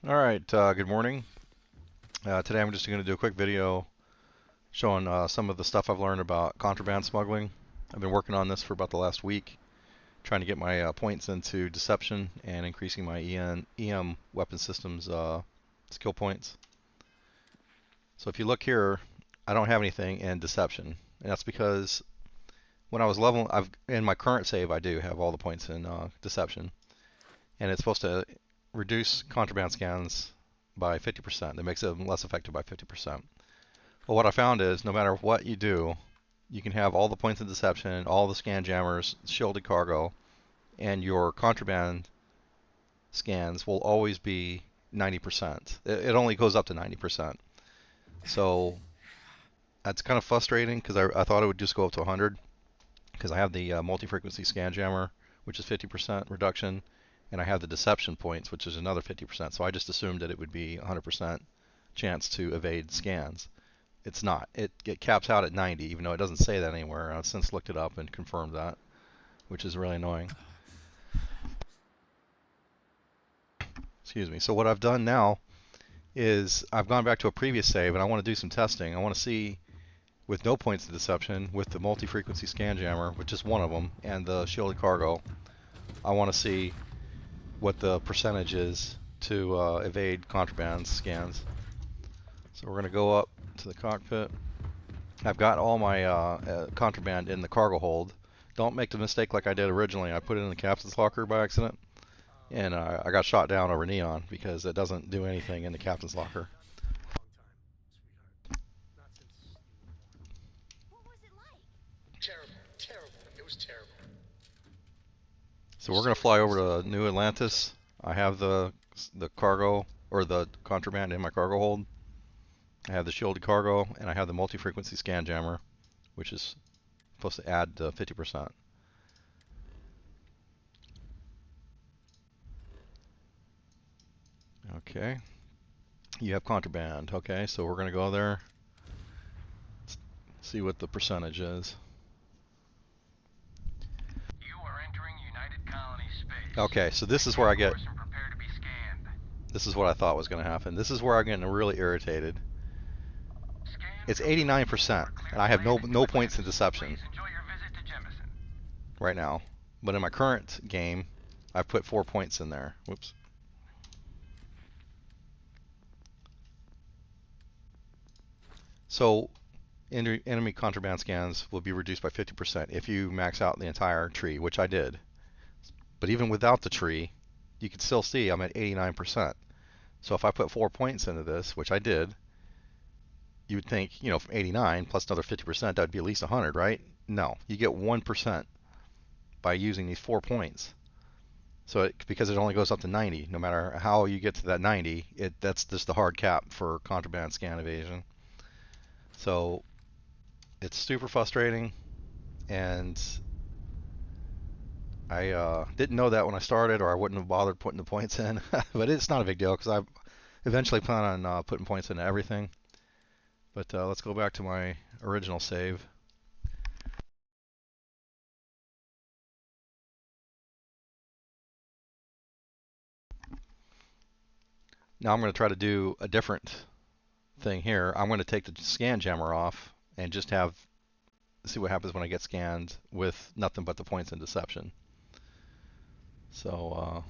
Alright, good morning. Today I'm just going to do a quick video showing some of the stuff I've learned about contraband smuggling. I've been working on this for about the last week, trying to get my points into deception and increasing my EM weapon systems skill points. So if you look here, I don't have anything in deception, and that's because when I was leveling, in my current save I do have all the points in deception, and it's supposed to reduce contraband scans by 50%. That makes them less effective by 50%. Well, what I found is no matter what you do, you can have all the points of deception, all the scan jammers, shielded cargo, and your contraband scans will always be 90%. It only goes up to 90%. So that's kind of frustrating because I thought it would just go up to 100 because I have the multi-frequency scan jammer, which is 50% reduction, and I have the deception points, which is another 50%. So I just assumed that it would be 100% chance to evade scans. It's not. It caps out at 90, even though it doesn't say that anywhere. I've since looked it up and confirmed that, which is really annoying. Excuse me. So what I've done now is I've gone back to a previous save and I want to do some testing. I want to see with no points of deception, with the multi-frequency scan jammer, which is one of them, and the shielded cargo, I want to see what the percentage is to evade contraband scans. So we're going to go up to the cockpit. I've got all my contraband in the cargo hold. Don't make the mistake like I did originally. I put it in the captain's locker by accident, and I got shot down over neon because it doesn't do anything in the captain's locker. So we're going to fly over to New Atlantis. I have the cargo, or the contraband in my cargo hold. I have the shielded cargo, and I have the multi-frequency scan jammer, which is supposed to add 50%. Okay. You have contraband. Okay, so we're going to go there, see what the percentage is. You are entering United Colony space. Okay, so this is where I get. This is what I thought was going to happen. This is where I'm getting really irritated. It's 89%, and I have no points in deception right now. But in my current game, I've put 4 points in there. Whoops. So enemy contraband scans will be reduced by 50% if you max out the entire tree, which I did. But even without the tree, you can still see I'm at 89%. So if I put 4 points into this, which I did, you would think, from 89 plus another 50%, that would be at least 100, right? No, you get 1% by using these 4 points. So because it only goes up to 90, no matter how you get to that 90, that's just the hard cap for contraband scan evasion. So it's super frustrating, and I didn't know that when I started, or I wouldn't have bothered putting the points in. But it's not a big deal because I eventually plan on putting points into everything. But let's go back to my original save. Now I'm going to try to do a different thing here. I'm going to take the scan jammer off and just see what happens when I get scanned with nothing but the points in deception. So,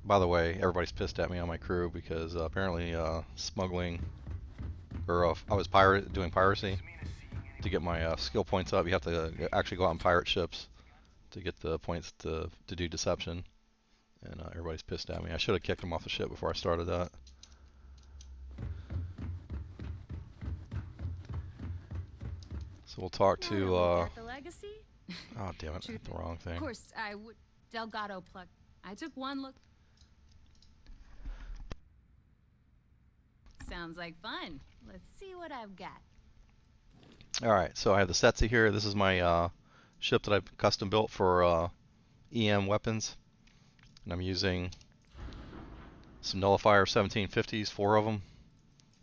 by the way, everybody's pissed at me on my crew because apparently smuggling, or I was doing piracy to get my skill points up. You have to actually go out and pirate ships to get the points to do deception. And everybody's pissed at me. I should have kicked them off the ship before I started that. So we'll talk to. The legacy? Oh damn it! The wrong thing. Of course, I would. Delgado pluck. I took one look. Sounds like fun. Let's see what I've got. All right, so I have the Setsi here. This is my ship that I've custom built for EM weapons, and I'm using some nullifier 1750s, 4 of them.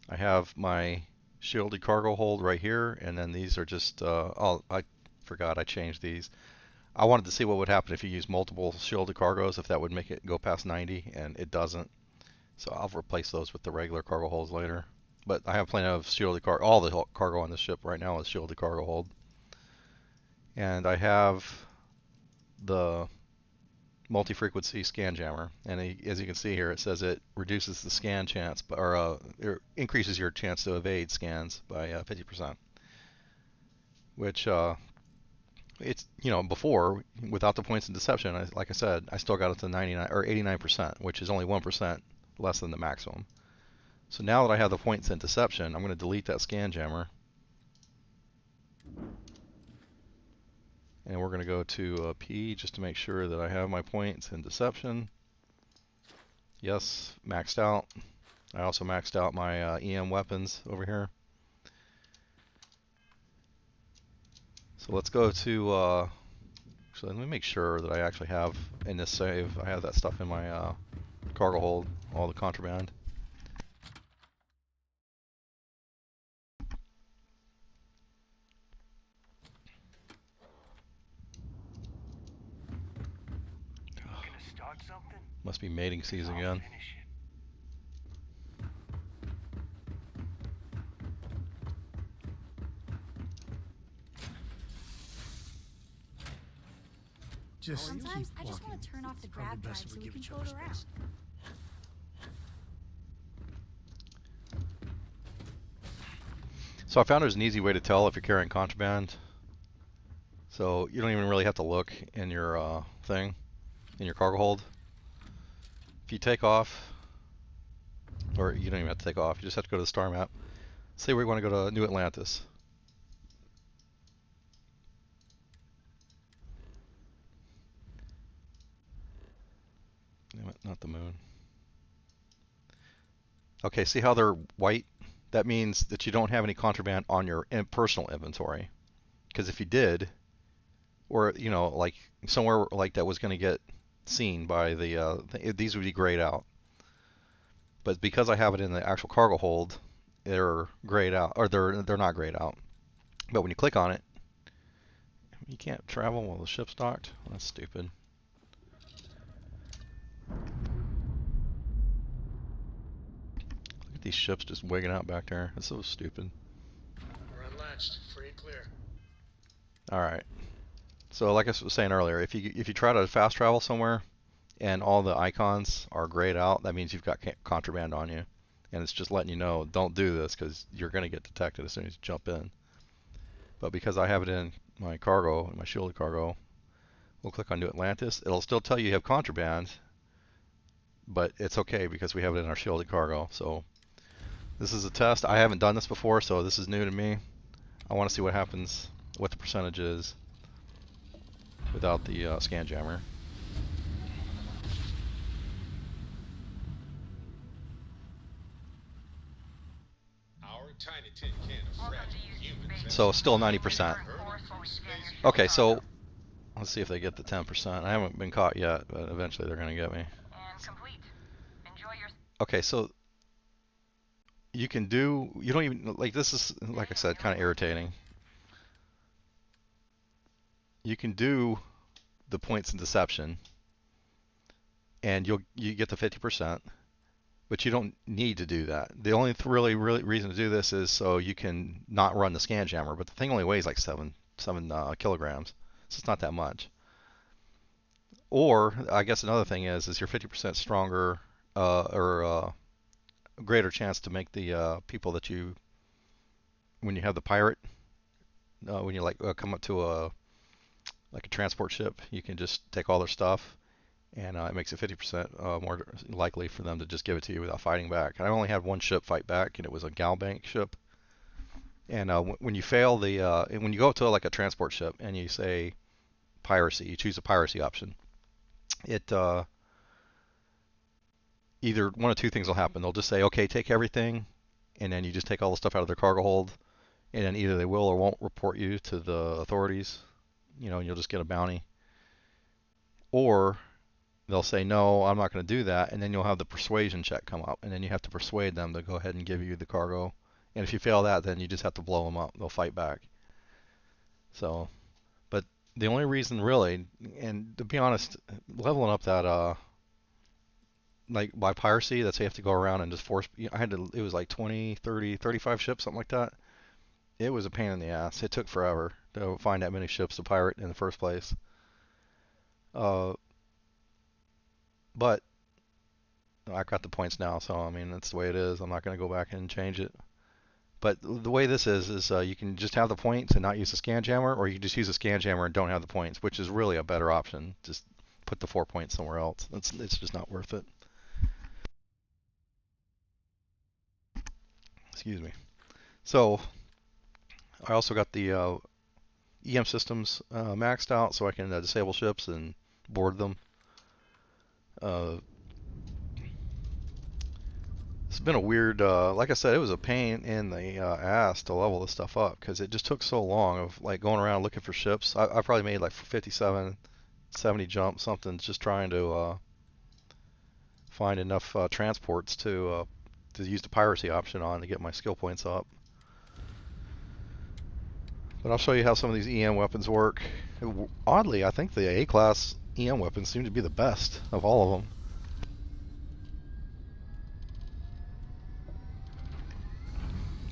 I have my shielded cargo hold right here, and then these are just, I forgot I changed these. I wanted to see what would happen if you use multiple shielded cargoes, if that would make it go past 90, and it doesn't. So I'll replace those with the regular cargo holds later. But I have plenty of shielded cargo. All the cargo on this ship right now is shielded cargo hold. And I have the multi-frequency scan jammer. And as you can see here, it says it reduces the scan chance, or it increases your chance to evade scans by 50%. Which it's, before, without the points in deception, like I said, I still got it to 99 or 89%, which is only 1% less than the maximum. So now that I have the points in deception, I'm going to delete that scan jammer. And we're going to go to P just to make sure that I have my points in deception. Yes, maxed out. I also maxed out my EM weapons over here. So let's go to, actually let me make sure that I actually have in this save, I have that stuff in my cargo hold, all the contraband. Must be mating season again. Sometimes I just want to turn off the grab drive so we can float around. So I found there's an easy way to tell if you're carrying contraband. So you don't even really have to look in your thing, in your cargo hold. If you take off, or you don't even have to take off, you just have to go to the star map. Say we want to go to New Atlantis. Not the moon. Okay, see how they're white? That means that you don't have any contraband on your personal inventory. Because if you did, or like somewhere like that was going to get seen by these would be grayed out. But because I have it in the actual cargo hold, they're grayed out, or they're not grayed out. But when you click on it, you can't travel while the ship's docked. That's stupid. Look at these ships just wigging out back there. That's so stupid. We're unlatched, free and clear. All right. So like I was saying earlier, if you try to fast travel somewhere and all the icons are grayed out, that means you've got contraband on you. And it's just letting you know, don't do this because you're going to get detected as soon as you jump in. But because I have it in my cargo, my shielded cargo, we'll click on New Atlantis. It'll still tell you have contraband, but it's okay because we have it in our shielded cargo. So this is a test. I haven't done this before, so this is new to me. I want to see what happens, what the percentage is without the scan jammer. Our tiny tin can of fragile humans. So still 90%. Okay, so let's see if they get the 10%. I haven't been caught yet, but eventually they're going to get me. And complete. Enjoy your... Okay, so you don't even, like this is, like I said, kind of irritating. You can do the points in deception and you get the 50%, but you don't need to do that. The only really reason to do this is so you can not run the scan jammer, but the thing only weighs like 7 kilograms, so it's not that much. Or I guess another thing is you're 50% stronger or greater chance to make the people that when you have the pirate, when you come up to a transport ship, you can just take all their stuff, and it makes it 50% more likely for them to just give it to you without fighting back. And I only had one ship fight back, and it was a Galbank ship. And when you fail when you go to like a transport ship and you say piracy, you choose the piracy option. It either one of two things will happen. They'll just say, okay, take everything, and then you just take all the stuff out of their cargo hold, and then either they will or won't report you to the authorities, and you'll just get a bounty. Or they'll say, no, I'm not going to do that, and then you'll have the persuasion check come up, and then you have to persuade them to go ahead and give you the cargo. And if you fail that, then you just have to blow them up. They'll fight back. So, but The only reason really, and to be honest, leveling up that like by piracy, that's how you have to go around and just force. I had to. It was like 20, 30, 35 ships, something like that. It was a pain in the ass. It took forever to find that many ships to pirate in the first place. Uh, but I got the points now, so I mean that's the way it is. I'm not going to go back and change it. But the way this is you can just have the points and not use the scan jammer, or you can just use a scan jammer and don't have the points, which is really a better option. Just put the 4 points somewhere else. It's just not worth it. Excuse me. So I also got the EM systems maxed out, so I can disable ships and board them. It's been a weird, like I said, it was a pain in the ass to level this stuff up because it just took so long of like going around looking for ships. I probably made like 57, 70 jumps, something, just trying to find enough transports to use the piracy option on to get my skill points up. But I'll show you how some of these EM weapons work. Oddly, I think the A-class EM weapons seem to be the best of all of them.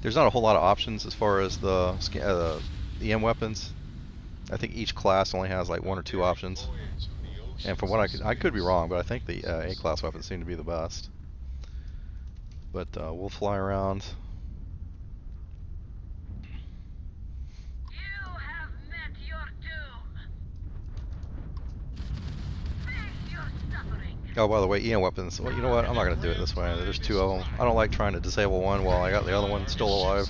There's not a whole lot of options as far as the EM weapons. I think each class only has like 1 or 2 options. And from what I could be wrong, but I think the A-class weapons seem to be the best. But we'll fly around. You have met your doom. Face your suffering. Oh, by the way, EM weapons. Well, you know what? I'm not going to do it this way. There's 2 of them. I don't like trying to disable one while I got the other one still alive.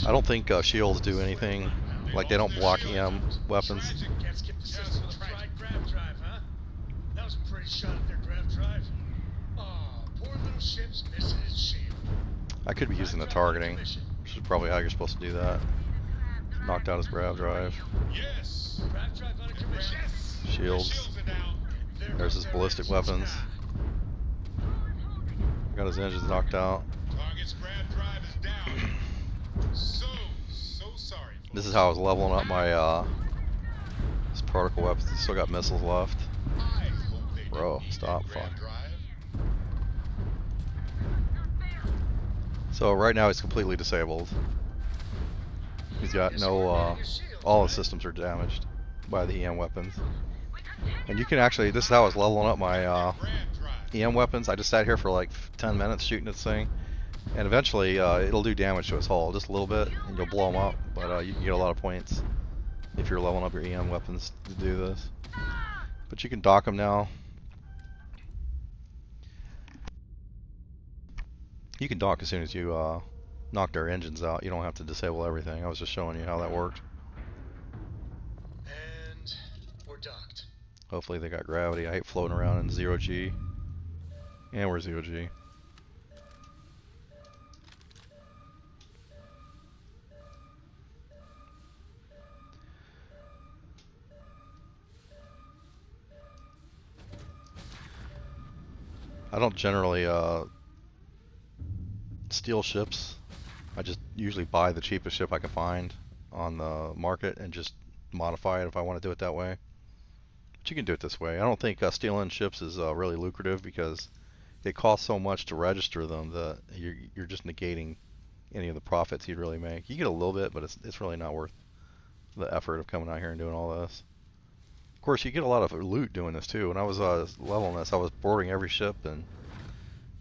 I don't think shields do anything. Like, they don't block EM weapons. Can't skip the system. Fried grav drive, huh? That was a pretty shot at their grav drive. Oh, poor little ship's missing its shield. I could be using the targeting, which is probably how you're supposed to do that. Knocked out his grav drive. Yes. Grav drive on a commission. Shields. There's his ballistic weapons. Got his engines knocked out. Target's grav drive is down. So sorry. This is how I was leveling up my his particle weapons. Still got missiles left. Bro, stop. Fuck. So right now he's completely disabled. He's got no, all his systems are damaged by the EM weapons. And you can actually, this is how I was leveling up my EM weapons. I just sat here for like 10 minutes shooting this thing. And eventually it'll do damage to his hull, just a little bit, and you'll blow him up. But you can get a lot of points if you're leveling up your EM weapons to do this. But you can dock them now. You can dock as soon as you knock their engines out. You don't have to disable everything. I was just showing you how that worked. And we're docked. Hopefully they got gravity. I hate floating around in 0G. And we're 0G. I don't generally steal ships. I just usually buy the cheapest ship I can find on the market and just modify it if I want to do it that way. But you can do it this way. I don't think stealing ships is really lucrative because it costs so much to register them that you're just negating any of the profits you'd really make. You get a little bit, but it's really not worth the effort of coming out here and doing all this. Of course, you get a lot of loot doing this too. When I was leveling this, I was boarding every ship and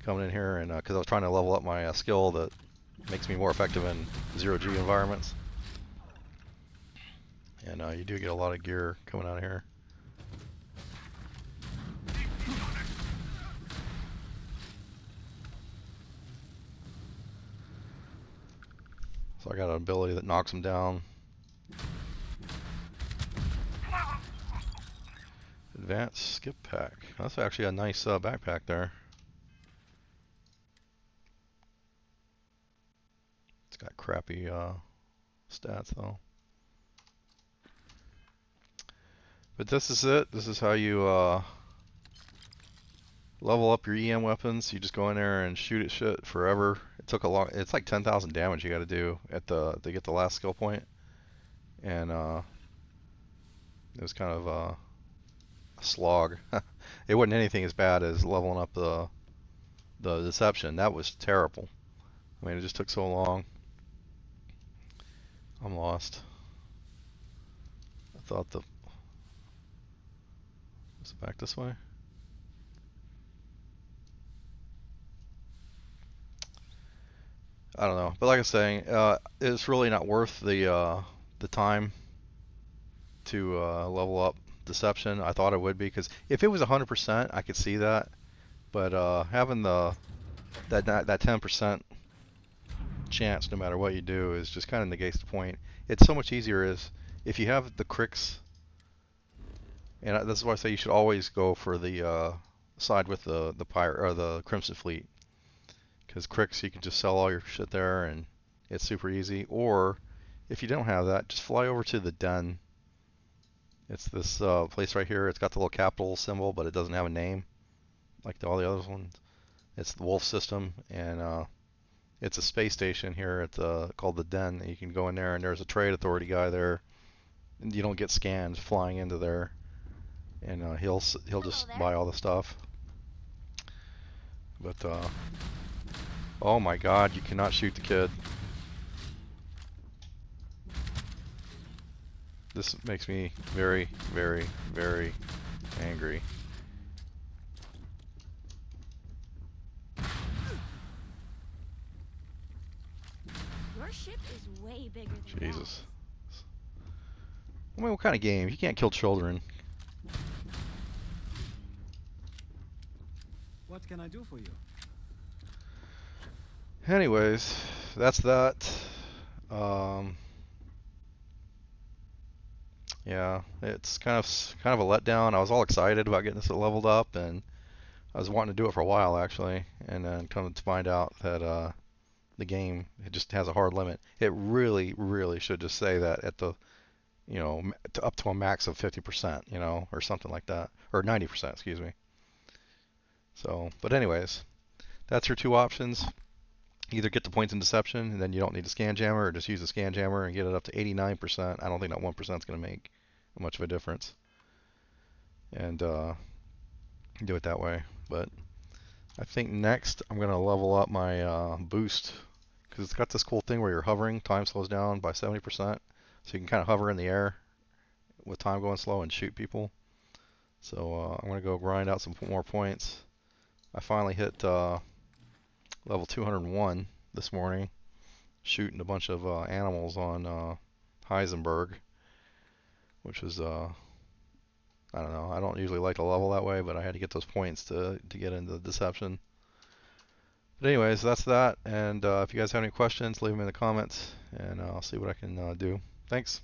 coming in here, and because I was trying to level up my skill that makes me more effective in 0G environments. And you do get a lot of gear coming out of here. So I got an ability that knocks them down. Advanced skip pack. That's actually a nice backpack there. It's got crappy stats though. But this is it. This is how you level up your EM weapons. You just go in there and shoot at shit forever. It took a long. It's like 10,000 damage you got to do at to get the last skill point. and it was kind of a slog. It wasn't anything as bad as leveling up the deception. That was terrible. I mean, it just took so long. I'm lost. I thought the... Is it back this way? I don't know. But like I was saying, it's really not worth the time to level up deception. I thought it would be, because if it was 100%, I could see that. But having that 10% chance, no matter what you do, is just kind of negates the point. It's so much easier is if you have the cricks, and this is why I say you should always go for the side with the pirate or the Crimson Fleet, because cricks you can just sell all your shit there and it's super easy. Or if you don't have that, just fly over to the den. It's this place right here. It's got the little capital symbol, but it doesn't have a name like all the other ones. It's the Wolf system, and it's a space station here at called the Den. You can go in there, and there's a trade authority guy there. And you don't get scanned flying into there, and he'll just buy all the stuff. But oh my God, you cannot shoot the kid. This makes me very, very, very angry. Your ship is way bigger than Jesus. I mean, what kind of game? You can't kill children. What can I do for you? Anyways, that's that. Yeah, it's kind of a letdown. I was all excited about getting this leveled up, and I was wanting to do it for a while actually, and then come to find out that the game, it just has a hard limit. It really, really should just say that at the, up to a max of 50%, or something like that, or 90%, excuse me. So, but anyways, that's your two options. Either get the points in deception, and then you don't need a scan jammer, or just use a scan jammer and get it up to 89%. I don't think that 1% is going to make much of a difference. And do it that way. But I think next I'm going to level up my boost, because it's got this cool thing where you're hovering, time slows down by 70%. So you can kind of hover in the air with time going slow and shoot people. So I'm going to go grind out some more points. I finally hit level 201 this morning, shooting a bunch of animals on Heisenberg, which was, I don't know, I don't usually like to level that way, but I had to get those points to get into deception. But anyways, that's that, and if you guys have any questions, leave them in the comments, and I'll see what I can do. Thanks.